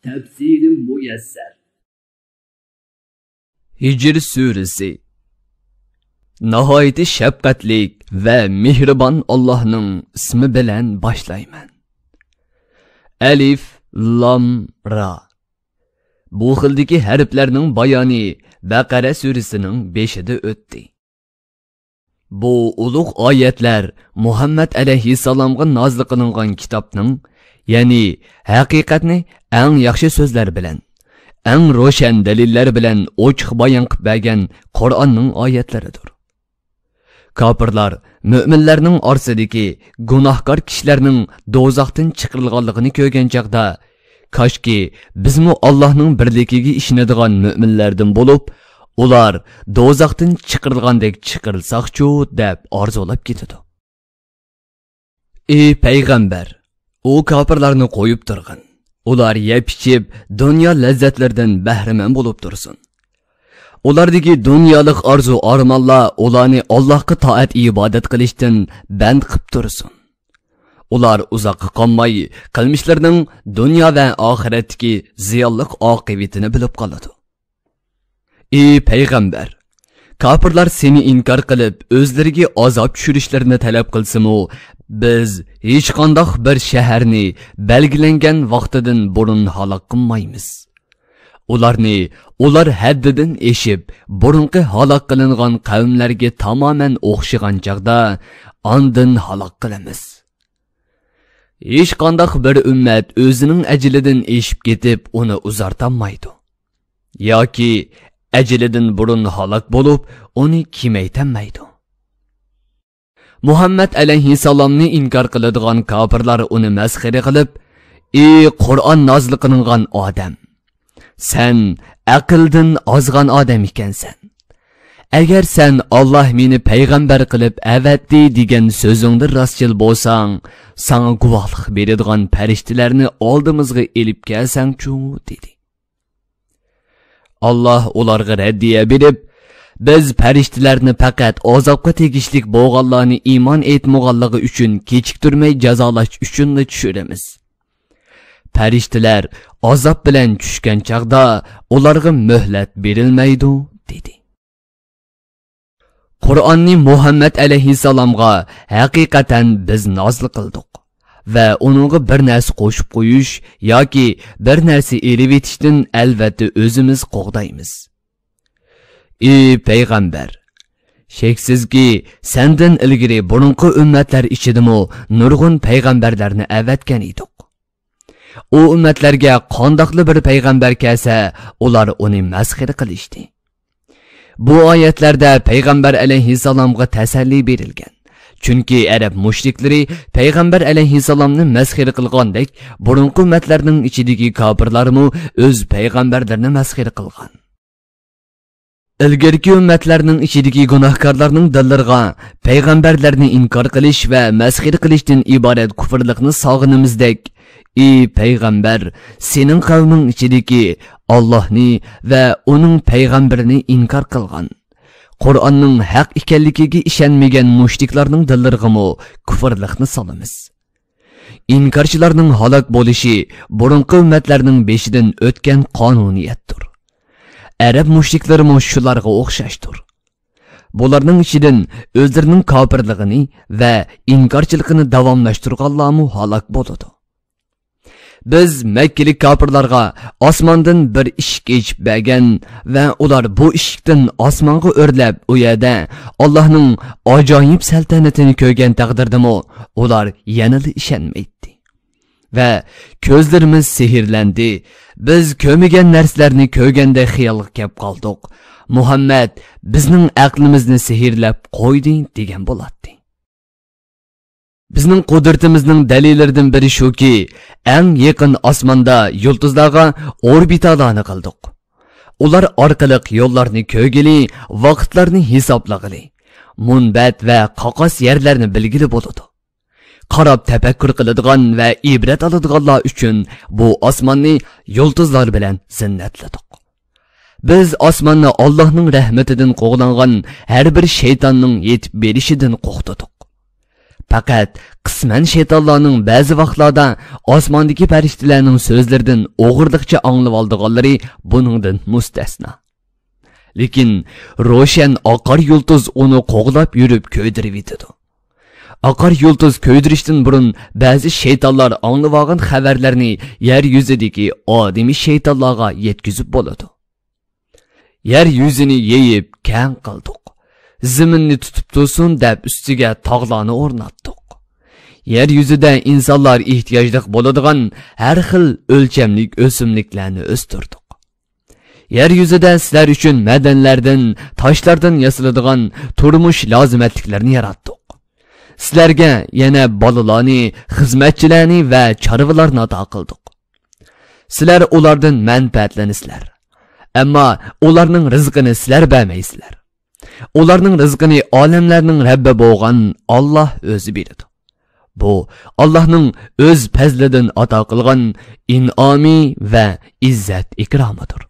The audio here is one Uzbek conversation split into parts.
tafsiri muyassar. Hicr suresi. Nahayeti şefqatlik ve mihriban Allah'ның ismi bilen başlayman. Alif, Lam, Ra. Bu xildagi harflarning bayoni Baqara surasining 5-ida o'tdi. Bu ulug' oyatlar Muhammad alayhissalomga nozil qilingan kitobning, ya'ni haqiqatni eng yaxshi so'zlar bilan, eng ro'shan dalillar bilan ochiq bayon qilib bergan Qur'onning oyatlaridir. Kafirlar mo'minlarning orasidagi gunohkor kishilarning do'zaxdan chiqarilganligini ko'rgan chaqda, koshki bizmi Allohning birligiga ishonadigan mo'minlardan bo'lib, ular do'zaxdan chiqarilgandek chiqarilsaqchu deb orzulab ketadi. Ey payg'ambar, u kafirlarni qo'yib turg'in. Ular yeb-ichib dunyo lazzatlaridan bahramand bo'lib tursin. Ulardagi dunyolik arzu armonlar ularni Allohga toat ibodat qilishdan band qilib tursin. Ular uzoqqa qolmay qilmishlarining dunyo va oxiratdagi ziyonli oqibatini bilib qoladi. Ey payg'ambar, kafirlar seni inkor qilib o'zlariga azob tushirishlarini talab qilsa-mu, biz hech qanday bir shaharni belgilangan vaqtidan burun halok qilmaymiz. Ular haddidan eshib, burunqi halok qilingan qavmlarga tamoman o'xshagan chaqda ondan halok qilamiz. Hech qanday bir ummat o'zining ajlidan eshib ketib, uni uzartamaydi. Yoki ajlidan burun halok bo'lib, uni kemaytamaydi. Muhammad alayhissalomni inkor qiladigan kafirlar uni masxara qilib, "Ey Qur'on nozil qilingan odam, sen aqldan ozgan odam ekansan. Agar sen Alloh meni payg'ambar qilib avatdi degan so'zingda rostchil bo'lsang, sana guvohlik beradigan farishtalarni oldimizga elib kelsang-chu" dedi. Allah ularga raddiya berib, biz farishtalarni faqat azobga tegishlik bo'lganlarni iymon etmaganligi uchun kechiktirmay jazolash uchun tushiramiz. Farishtalar azob bilan tushgan chaqda ularga muhlat berilmaydi dedi. Qur'onni Muhammad alayhissalomga haqiqatan biz nozil qildik va uningga bir narsa qo'shib qo'yish yoki bir narsa elib etishdan albatta o'zimiz qo'g'daymiz. Ey payg'ambar, sheksizki sendan ilgari burunqi ummatlar ichidimi nurg'un payg'ambarlarni avatgan edik. U ummatlarga qandoqli bir payg'ambar kelsa, ular uni masxara qilishdi. Bu oyatlarda payg'ambar alayhissalomga tasalli berilgan. Chunki arab mushriklari payg'ambar alayhissalomni masxara qilgandek, burunqi ummatlarning ichidagi kofirlarmi o'z payg'ambarlarini masxara qilgan. Ilgarki ummatlarning ichidagi gunohkorlarning dillariga payg'ambarlarni inkor qilish va masxara qilishdan iborat kufrlikni sog'inimizdek, ey payg'ambar, sening qavming ichidagi Allohni va uning payg'ambarini inkor qilgan, Qur'onning haq ekanligiga ishonmagan mushriklarning dillariga kufrlikni solamiz. İnkarchilarning halok bo'lishi burunqi ummatlarning beshidan o'tgan qonuniyatdir. Arab mushriklari shularga o'xshashdir. Bularning ichidan o'zlarining kofirligini va inkarchiligini davomlashtirganlarmi halok bo'ladi. Biz Mekkalik kafirlarga osmondan bir eshik echib bergan va ular bu eshikdan osmonga o'rlab u yerda Allohning ajoyib saltanatini ko'rgan taqdirdami, ular yana ishonmaydi. Va ko'zlarimiz sehrlandi. Biz ko'rmagan narsalarni ko'rganda xiyolga kelib qoldik. Muhammad bizning aqlimizni sehrlab qo'ydi degan bo'ladi. Bizning qudratimizning dalillaridan biri shuki, eng yaqin osmonda yulduzlarga orbitalarni qildik. Ular orqali yo'llarni ko'rgili, vaqtlarni hisoblag'ili, munbat va qoqos yerlarni bilgili bo'ladi. Qarab tafakkur qiladigan va ibrat oladiganlar uchun bu osmonni yulduzlar bilan zinnatladik. Biz osmonni Allohning rahmatidan qo'g'langan har bir shaytonning yetib berishidan qo'rqdik. Faqat qisman shaytonlarning ba'zi vaqtlarda osmondagi farishtalarning so'zlaridan o'g'irliqcha anglab oldiganlari buningdan mustasno. Lekin ro'shan oqar yulduz uni qo'g'lab yurib ko'ydirib yetadi. Oqar yulduz ko'ydirishdan burun ba'zi shaytonlar anglab olgan xabarlarni yer yuzidagi odamiy shaytonlarga yetkazib bo'ladi. Yer yuzini yeyib kang qildik. Ziminni tutib tursin deb ustiga tog'larni o'rnatdik. Yer yuzida insonlar ehtiyojli bo'ladigan har xil o'lchamlik o'simliklarni o'stirdik. Yer yuzida sizlar uchun madanlardan, toshlardan yasaladigan turmush lozimatliklarni yaratdik. Sizlarga yana bolalarni, xizmatchilarni va chorvalarni ato qildik. Sizlar ulardan manfaatlanisizlar. Ammo ularning rizqini sizlar bermaysizlar. Ularning rizqini olamlarning Rabbi bo'lgan Alloh o'zi beradi. Bu Allohning o'z fazlidan ato qilgan in'omi va izzat ikromidir.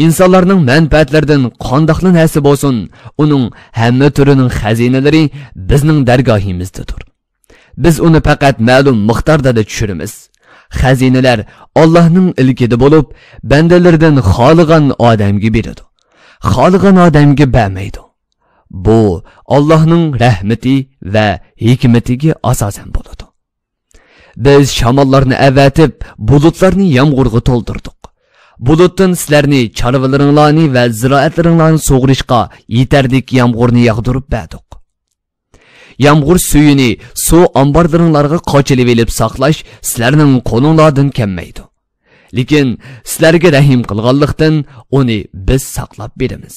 İnsanlarning manfaatlaridan qandoqli narsa bo'lsin, uning hamma turining xazinalari bizning dargohimizdadir. Biz uni faqat ma'lum miqdorda tushiramiz. Xazinalar Allohning ilkida bo'lib, bandalaridan xohlagan odamga beradi. Xohlagan odamga bermaydi. Bu Allohning rahmati va hikmatiga asosan bo'ladi. Biz shamollarni avatib, bulutlarni yomg'irga to'ldirdik. Bulutdan sizlarni, chorvalaringlarni va ziroatlaringlarni sug'urishga yetarlik yomg'irni yog'dirib berdik. Yomg'ir suyini suv omborlaringlarga qochilib elib saqlash sizlarning qo'linglardan kelmaydi. Lekin sizlarga rahim qilganlikdan uni biz saqlab beramiz.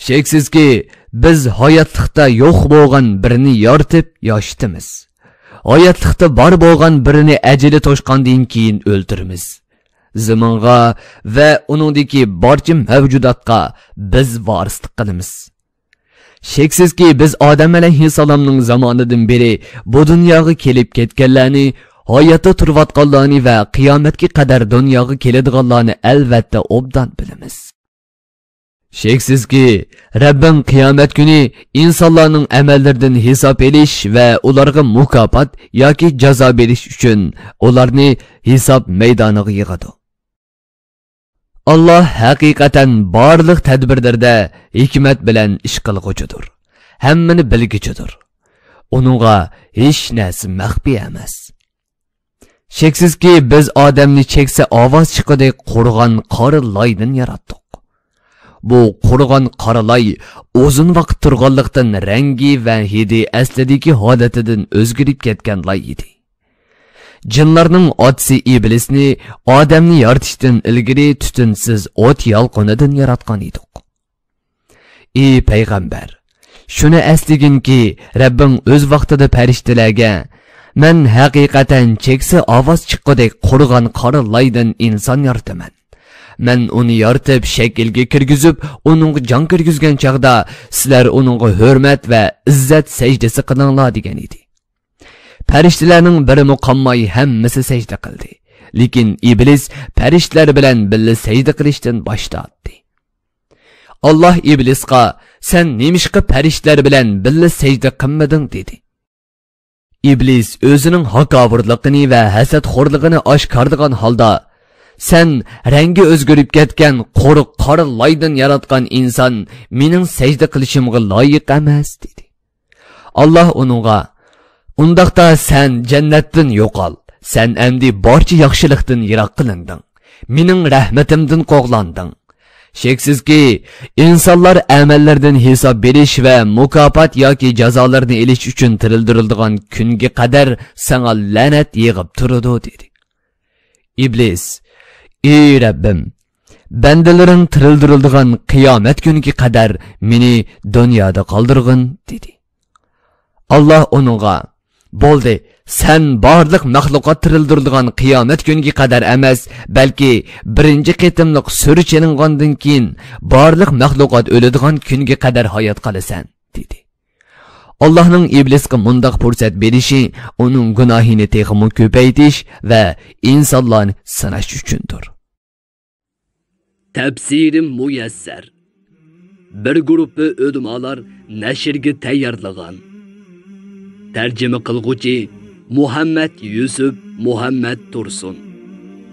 Sheksizki biz hayotlikda yo'q bo'lgan birini yoritib yoshitimiz. Hayotlikda bor bo'lgan birini ajali to'shqandan keyin o'ldiramiz. Zamonga va uningdagi barcha mavjudotga biz varislik qilamiz. Sheksizki biz Odam alayhissalomning zamonidan beri bu dunyoga kelib ketganlarni, hayotda turayotganlarni va qiyomatga qadar dunyoga keladiganlarni albatta obdan bilamiz. Sheksizki Rabbim qiyomat kuni insonlarning amallaridan hisob elish va ularga mukofot yoki jazo berish uchun ularni hisob maydoniga yig'adi. Allah haqiqatan barliq tadbirlarda hikmat bilan ish qilguchidir. Hammani bilguchidir. Uningga hech narsa maxfiy emas. Sheksizki biz odamni cheksa ovoz chiqadek qurg'an qora loydan yaratdik. Bu qurg'an qora loy uzun vaqt turganlikdan rangi va hidi aslidagi holatidan o'zgarib ketgan loy edi. Jinlarning otsi iblisni odamni yaratishdan ilgari tutunsiz o't yolqinidan yaratgan edik. Ey payg'ambar, shuni eslaginki Rabbing o'z vaqtida farishtalarga men haqiqatan cheksa ovoz chiqqadek qurg'an qora loydan inson yarataman. Men uni yaratib shaklga kirgizib, uning jon kirgizgan chaqda sizlar uningga hurmat va izzat sajdasi qilinglar degan edi. Farishtalarning biri muqammay hammasi sajda qildi. Lekin iblis farishtalar bilan birga sajda qilishdan bosh tortdi. Alloh iblisga sen nemishqa farishtalar bilan birga sajda qilmading dedi. İblis o'zining haqovirligini va hasadxo'rligini oshkorlagan holda sen rangi o'zgarib ketgan qo'riq qora loydan yaratgan inson mening sajda qilishimga loyiq emas dedi. Alloh uningga undaqda sen jannatdan yo'qol. Sen endi barcha yaxshilikdan yiroq qilinding. Mening rahmatimdan qo'g'landing. Sheksizki insonlar amallardan hisob berish va mukofot yoki jazolarni elish uchun tirildirilgan kunga qadar sana la'nat yig'ib turadi dedi. İblis, ey Rabbim, bandalaring tirildirilgan qiyomat kuniga qadar meni dunyoda qoldirgin dedi. Alloh uningga bo'ldi, sen barliq maxluqot tirildirilgan qiyomat kuniga qadar emas, balki birinchi qitimliq suri chelingandan keyin barliq maxluqot o'ladigan kunga qadar hayot qolasan dedi. Allohning iblisga mundaq fursat berishi uning gunohini texmo ko'paytirish va insonlarni sinash uchundir. Tafsirim muyassar. Bir guruhi ulamolar nashrga tayyorlagan. Tərcümə qılğucu Muhammed Yusuf Muhammed Tursun.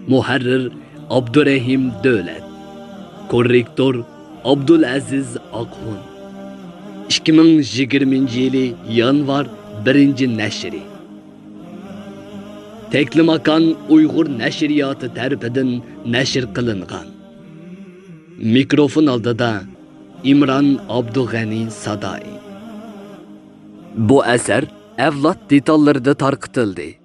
Muharrir Abdurrahim Dövlət. Korrektor Abdulaziz Aqhun. 2020 yılı yanvar 1. nəşri. Teklimakan Uyghur nəşriyatı tərəfindən nəşr qılınğan. Mikrofon aldıda İmran Abdug'ani Sadai. Bu əsər əvlad detallarında tarqıtıldı.